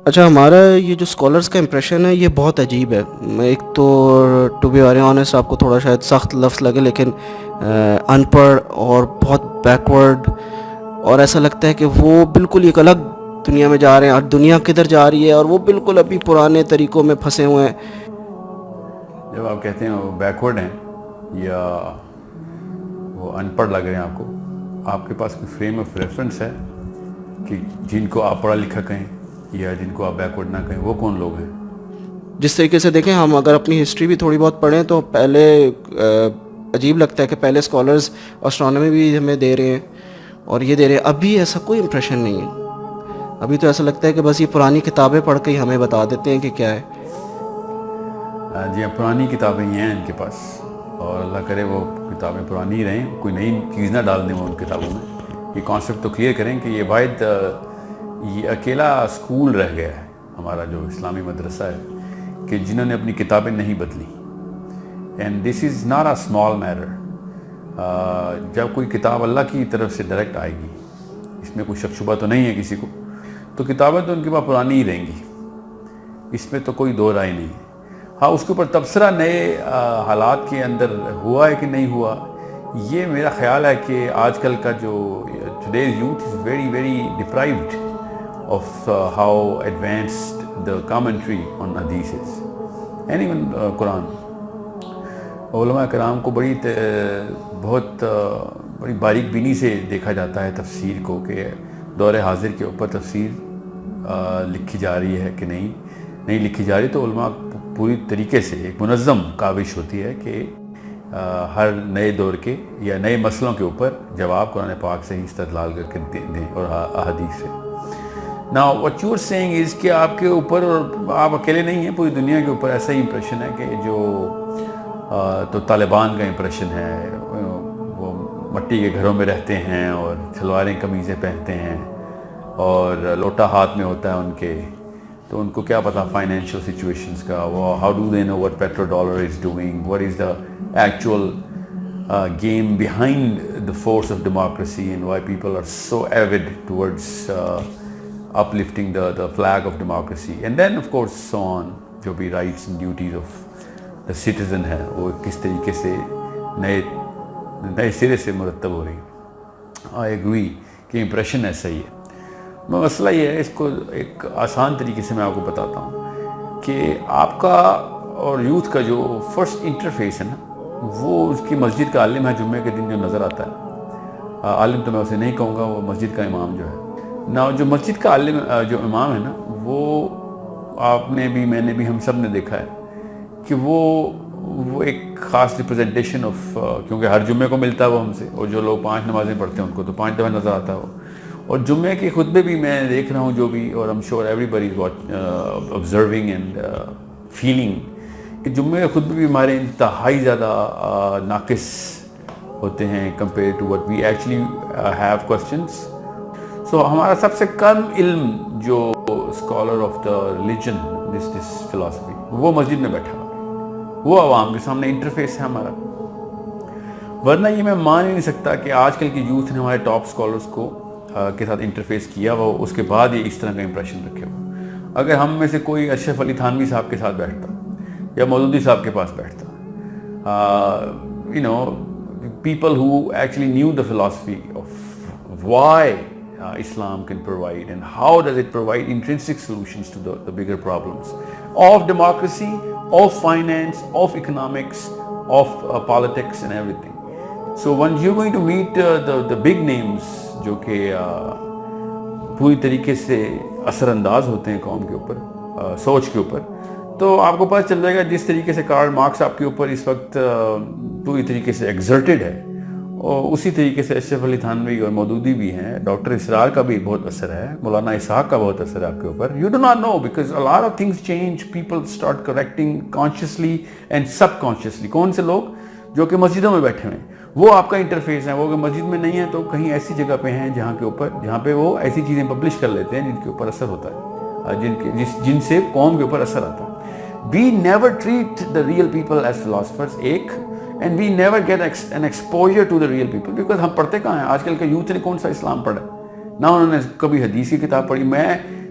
اچھا، ہمارا یہ جو اسکالرس کا امپریشن ہے یہ بہت عجیب ہے. ایک تو ٹو بی ویری آنیسٹ آپ کو تھوڑا شاید سخت لفظ لگے، لیکن ان پڑھ اور بہت بیکورڈ، اور ایسا لگتا ہے کہ وہ بالکل ایک الگ دنیا میں جا رہے ہیں اور دنیا کدھر جا رہی ہے، اور وہ بالکل ابھی پرانے طریقوں میں پھنسے ہوئے ہیں. جب آپ کہتے ہیں وہ بیکورڈ ہیں یا وہ ان پڑھ لگ رہے ہیں آپ کے پاس کوئی فریم آف ریفرنس ہے کہ جن کو آپ پڑھا لکھا کہیں یا جن کو آپ بیکورڈ نہ کہیں وہ کون لوگ ہیں؟ جس طریقے سے دیکھیں، ہم اگر اپنی ہسٹری بھی تھوڑی بہت پڑھیں تو پہلے عجیب لگتا ہے کہ پہلے اسکالرز اسٹرانومی بھی ہمیں دے رہے ہیں اور یہ دے رہے ہیں. ابھی ایسا کوئی امپریشن نہیں ہے. ابھی تو ایسا لگتا ہے کہ بس یہ پرانی کتابیں پڑھ کے ہی ہمیں بتا دیتے ہیں کہ کیا ہے. جی ہاں، پرانی کتابیں ہی ہیں ان کے پاس، اور اللہ کرے وہ کتابیں پرانی ہی رہیں، کوئی نئی چیز نہ ڈال دیں وہ ان کتابوں میں. یہ کانسیپٹ تو کلیئر کریں کہ یہ واحد یہ اکیلا اسکول رہ گیا ہے ہمارا جو اسلامی مدرسہ ہے کہ جنہوں نے اپنی کتابیں نہیں بدلی. And this is not a small matter. جب کوئی کتاب اللہ کی طرف سے ڈائریکٹ آئے گی، اس میں کوئی شک شبہ تو نہیں ہے کسی کو، تو کتابیں تو ان کے پاس پرانی ہی رہیں گی، اس میں تو کوئی دو رائے نہیں ہے. ہاں، اس کے اوپر تبصرہ نئے حالات کے اندر ہوا ہے کہ نہیں ہوا، یہ میرا خیال ہے کہ آج کل کا جو today's youth is very very deprived of how advanced the commentary on حدیثز اینڈ ایون قرآن. علماء کرام کو بہت بڑی باریک بینی سے دیکھا جاتا ہے تفسیر کو، کہ دور حاضر کے اوپر تفسیر لکھی جا رہی ہے کہ نہیں لکھی جا رہی. تو علماء پوری طریقے سے ایک منظم کاوش ہوتی ہے کہ ہر نئے دور کے یا نئے مسئلوں کے اوپر جواب قرآن پاک سے ہی استدلال کر کے دیں اور احادیث سے. Now what you are saying is کہ آپ کے اوپر، اور آپ اکیلے نہیں ہیں، پوری دنیا کے اوپر ایسا ہی امپریشن ہے کہ جو تو طالبان کا امپریشن ہے، وہ مٹی کے گھروں میں رہتے ہیں اور شلواریں قمیضیں پہنتے ہیں اور لوٹا ہاتھ میں ہوتا ہے ان کے، تو ان کو کیا پتا فائنینشیل سچویشنز کا. وہ how do they know what petrodollar is doing, what is the actual game behind the force of democracy and why people are so avid towards uplifting the flag of democracy. And then of course so on, جو بھی rights and duties of the citizen ہے وہ کس طریقے سے نئے سرے سے مرتب ہو رہی ہے. I agree کہ امپریشن ایسا ہی ہے. مسئلہ یہ ہے، اس کو ایک آسان طریقے سے میں آپ کو بتاتا ہوں کہ آپ کا اور یوتھ کا جو فرسٹ انٹرفیس ہے نا، وہ اس کی مسجد کا عالم ہے. جمعے کے دن جو نظر آتا ہے، عالم تو میں اسے نہیں کہوں گا، وہ مسجد کا امام جو ہے نا. جو مسجد کا عالم جو امام ہے نا، وہ آپ نے بھی، میں نے بھی، ہم سب نے دیکھا ہے کہ وہ ایک خاص ریپرزنٹیشن آف، کیونکہ ہر جمعے کو ملتا ہے وہ ہم سے، اور جو لوگ 5 نمازیں پڑھتے ہیں ان کو تو 5 دفعہ نظر آتا ہے وہ. اور جمعے کے خطبے بھی میں دیکھ رہا ہوں جو بھی، اور I'm sure everybody is observing and feeling کہ جمعے کے خطبے بھی ہمارے انتہائی زیادہ ناقص ہوتے ہیں compared to what we actually have questions. So ہمارا سب سے کم علم جو scholar of the religion this philosophy, وہ مسجد میں بیٹھا ہوا، وہ عوام کے سامنے انٹرفیس ہے ہمارا. ورنہ یہ میں مان ہی نہیں سکتا کہ آج کل کی یوتھ نے ہمارے ٹاپ اسکالرس کو کے ساتھ انٹرفیس کیا وہ، اس کے بعد یہ اس طرح کا امپریشن رکھے ہو. اگر ہم میں سے کوئی اشرف علی تھانوی صاحب کے ساتھ بیٹھتا یا مودودی صاحب کے پاس بیٹھتا، people who actually knew the philosophy of why Islam can provide and how does it provide intrinsic solutions to the bigger problems of democracy, of finance, of economics, of politics and everything. So when you're going to meet the big names جو کہ پوری طریقے سے اثر انداز ہوتے ہیں قوم کے اوپر، سوچ کے اوپر، تو آپ کو پتہ چل جائے گا جس طریقے سے کارل مارکس آپ کے اوپر اس وقت پوری طریقے سے ایگزرٹڈ ہے، اور اسی طریقے سے اشرف علی تھانوی اور مودودی بھی ہیں. ڈاکٹر اسرار کا بھی بہت اثر ہے، مولانا اسحاق کا بہت اثر ہے آپ کے اوپر. You do not know because a lot of things change, people start correcting consciously and subconsciously. کون سے لوگ؟ جو کہ مسجدوں میں بیٹھے ہوئے ہیں، وہ آپ کا انٹرفیس ہے. وہ اگر مسجد میں نہیں ہے تو کہیں ایسی جگہ پہ ہیں جہاں پہ وہ ایسی چیزیں پبلش کر لیتے ہیں جن کے اوپر اثر ہوتا ہے، جن سے قوم کے اوپر اثر آتا ہے. We never treat the real people as philosophers, and we never get an exposure to the real people because ہم پڑھتے کہاں ہیں؟ آج کل کے یوتھ نے کون سا اسلام پڑھا؟ نہ انہوں نے کبھی حدیث کی کتاب پڑھی. میں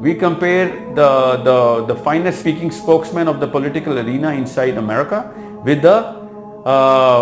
we compare the finest speaking spokesman of the political arena inside America with the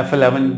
F11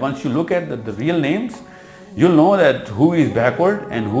once you look at the real names you'll know that who is backward and who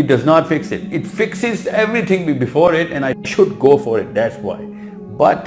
it does not fix it, it fixes everything before it and I should go for it, that's why। but